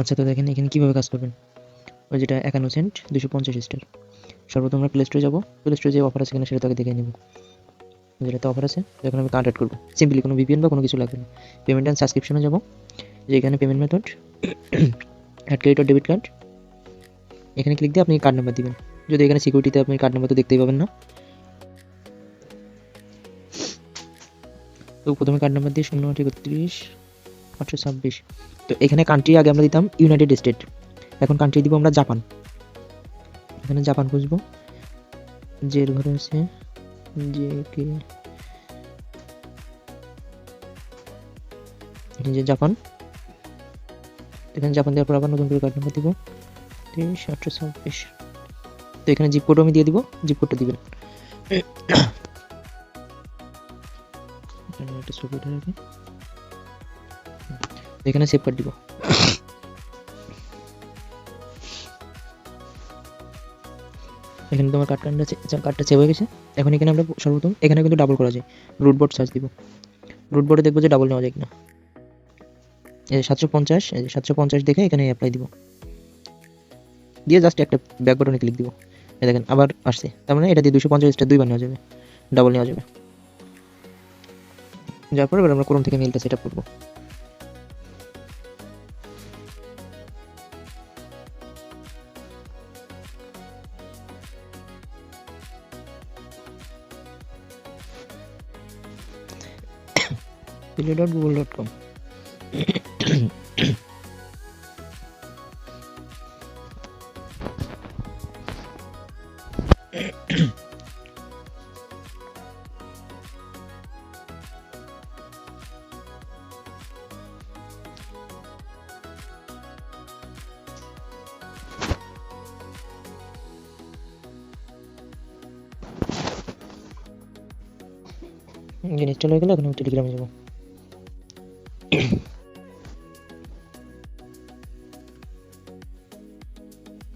আচ্ছা, তো দেখেন এখানে কীভাবে কাজ করবেন। ওই যেটা 51 সেন্ট 250 স্টার, সর্বপ্রথম আমরা প্লে স্টোরে যাবো, প্লে স্টোরে যে অফার আছে কিনা সেটা তাকে দেখে নেব। যেটাতে অফার আছে এখন আমি কার্ড অ্যাড করবো, সিম্পলি কোনো ভিপিএন বা কোনো কিছু লাগবে না। পেমেন্ট অ্যান্ড সাবস্ক্রিপশনে যাবো, যে এখানে payment method add credit or debit card, এখানে ক্লিক দিয়ে আপনি কার্ড নাম্বার দিবেন। যদি এখানে সিকিউরিটিতে আপনি কার্ড নাম্বার তো দেখতেই পাবেন না, তো প্রথমে কার্ড নাম্বার দিয়ে 0-31-826। তো এখানে কান্ট্রি আগে আমরা দিতাম ইউনাইটেড স্টেট, এখন কান্ট্রি দিব আমরা জাপান। এখানে জাপান খুঁজবো, যে এর ঘরে আছে যে কে, যে জাপান। এখানে জাপান দেওয়ার পর আবার নতুন করে কার্ড নাম্বার দিব 33-826। তো এখানে জিপ কোডও আমি দিয়ে দিব, জিপ কোডটা দিবেন। একটা ছবি উঠে রাখি, এখানে সেভ কার্ড দিব। এখানে তোমার কার্ডটা সেভ হয়ে গেছে। এখন এখানে আমরা সর্বপ্রথম এখানে কিন্তু ডাবল করা যায়, রুট বোর্ড সার্চ দিব, রুট বোর্ডে দেখবো যে ডাবল নেওয়া যায় কিনা। এই 750, এই 750 দেখে এখানে অ্যাপ্লাই দিব, দিয়ে জাস্ট একটা ব্যাক বাটনে ক্লিক দিব। এই দেখেন আবার আসছে, তার মানে এটা দিয়ে 250 দুইবার নেওয়া যাবে, ডাবল নেওয়া যাবে। যার পর এবার আমরা ক্রোম থেকে মেইলটা সেট আপ করবো। google.com। ইনস্টল হয়ে গেলে এখন আমি টেলিগ্রামে যাবো।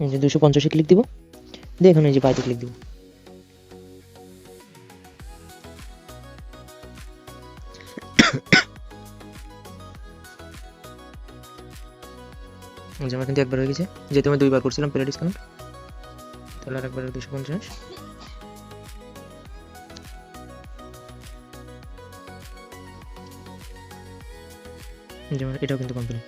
এই যে 250 ক্লিক দিব, দিয়ে এখন এই যে বাইতে ক্লিক দিব। আমার কিন্তু একবার হয়ে গেছে, যেহেতু আমি দুইবার করছিলাম পেড ডিসকাউন্ট, তাহলে আর একবার 250। যেমন এটাও কিন্তু কমপ্লিট।